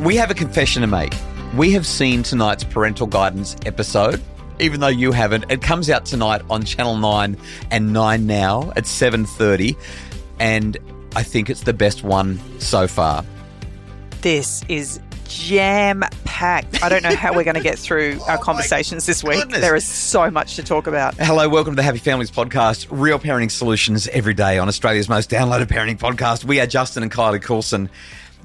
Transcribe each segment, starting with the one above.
We have a confession to make. We have seen tonight's Parental Guidance episode, even though you haven't. It comes out tonight on Channel 9 and 9 Now at 7:30, and I think it's the best one so far. This is jam-packed. I don't know how we're going to get through our conversations this week. Goodness. There is so much to talk about. Hello, welcome to the Happy Families podcast, real parenting solutions every day on Australia's most downloaded parenting podcast. We are Justin and Kylie Coulson.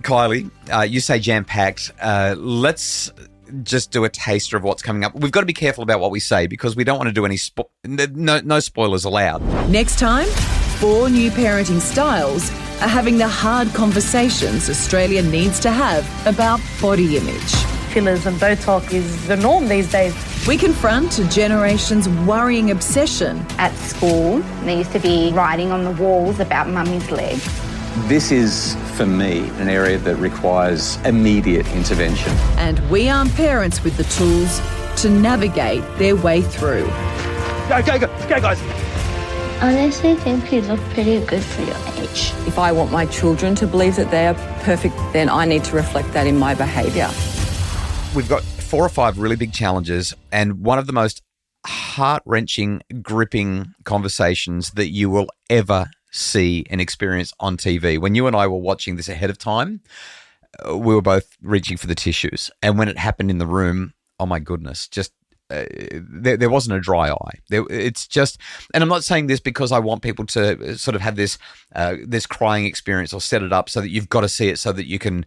Kylie, you say jam-packed. Let's just do a taster of what's coming up. We've got to be careful about what we say because we don't want to do any no spoilers allowed. Next time, 4 new parenting styles are having the hard conversations Australia needs to have about body image. Fillers and Botox is the norm these days. We confront a generation's worrying obsession. At school, there used to be writing on the walls about mummy's legs. This is, for me, an area that requires immediate intervention. And we arm parents with the tools to navigate their way through. Go, guys. Honestly, I think you look pretty good for your age. If I want my children to believe that they are perfect, then I need to reflect that in my behaviour. We've got 4 or 5 really big challenges, and one of the most heart-wrenching, gripping conversations that you will ever see and experience on TV. When you and I were watching this ahead of time, we were both reaching for the tissues. And when it happened in the room, oh my goodness, just there wasn't a dry eye. It's just, and I'm not saying this because I want people to sort of have this crying experience or set it up so that you've got to see it so that you can,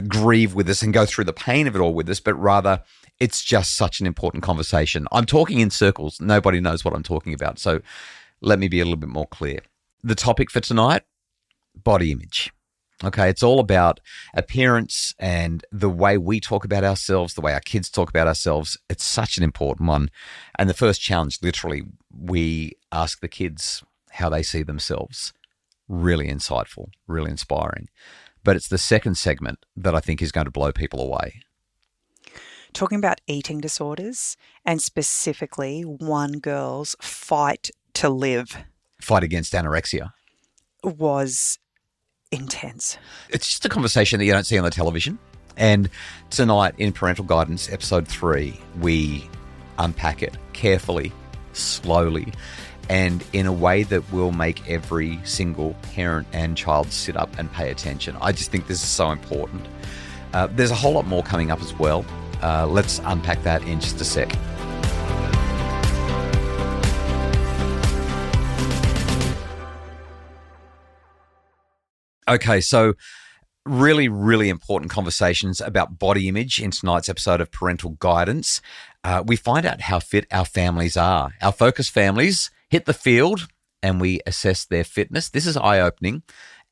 grieve with us and go through the pain of it all with us, but rather it's just such an important conversation. I'm talking in circles. Nobody knows what I'm talking about. So let me be a little bit more clear. The topic for tonight, body image. Okay, it's all about appearance and the way we talk about ourselves, the way our kids talk about ourselves. It's such an important one. And the first challenge, literally, we ask the kids how they see themselves. Really insightful, really inspiring. But it's the second segment that I think is going to blow people away. Talking about eating disorders and specifically one girl's fight to live. Fight against anorexia. Was intense. It's just a conversation that you don't see on the television. And tonight in Parental Guidance, episode 3, we unpack it carefully, slowly, and in a way that will make every single parent and child sit up and pay attention. I just think this is so important. There's a whole lot more coming up as well. Let's unpack that in just a sec. Okay, so really, really important conversations about body image in tonight's episode of Parental Guidance. We find out how fit our families are. Our focus families hit the field and we assess their fitness. This is eye-opening,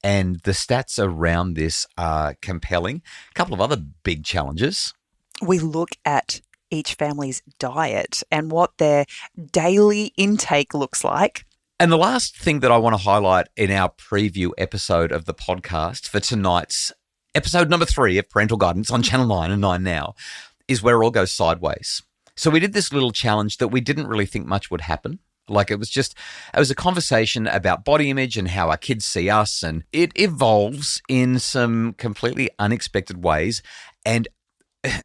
and the stats around this are compelling. A couple of other big challenges. We look at each family's diet and what their daily intake looks like. And the last thing that I want to highlight in our preview episode of the podcast for tonight's episode number 3 of Parental Guidance on Channel 9 and 9 Now is where it all goes sideways. So we did this little challenge that we didn't really think much would happen. Like it was a conversation about body image and how our kids see us, and it evolves in some completely unexpected ways. And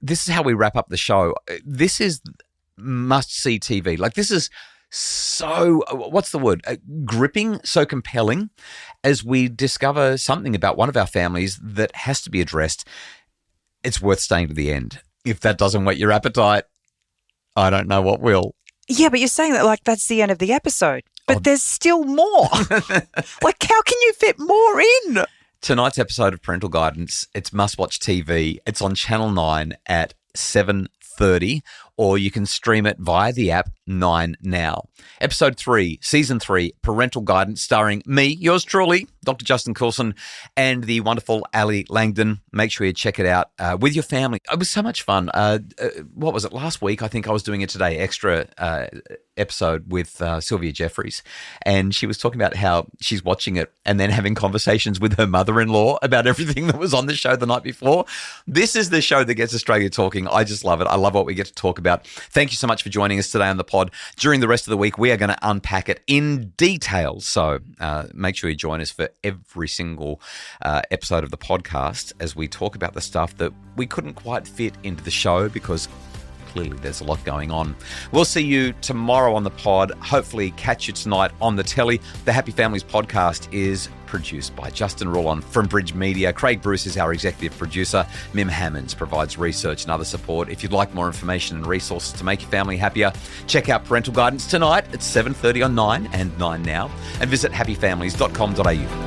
this is how we wrap up the show. This is must-see TV. Like this is so, what's the word? Gripping, so compelling as we discover something about one of our families that has to be addressed. It's worth staying to the end. If that doesn't whet your appetite, I don't know what will. Yeah, but you're saying that like that's the end of the episode, but there's still more. Like how can you fit more in? Tonight's episode of Parental Guidance, it's must-watch TV. It's on Channel 9 at 7:30, or you can stream it via the app 9 Now. Episode 3, Season 3, Parental Guidance, starring me, yours truly, Dr. Justin Coulson, and the wonderful Ali Langdon. Make sure you check it out with your family. It was so much fun. What was it? Last week, I think I was doing a Today Extra episode with Sylvia Jeffries, and she was talking about how she's watching it and then having conversations with her mother-in-law about everything that was on the show the night before. This is the show that gets Australia talking. I just love it. I love what we get to talk about. about. Thank you so much for joining us today on the pod. During the rest of the week, we are going to unpack it in detail. So make sure you join us for every single episode of the podcast as we talk about the stuff that we couldn't quite fit into the show because clearly there's a lot going on. We'll see you tomorrow on the pod. Hopefully catch you tonight on the telly. The Happy Families podcast is produced by Justin Rulon from Bridge Media. Craig Bruce is our executive producer. Mim Hammonds provides research and other support. If you'd like more information and resources to make your family happier, check out Parental Guidance tonight at 7:30 on 9 and 9 Now, and visit happyfamilies.com.au.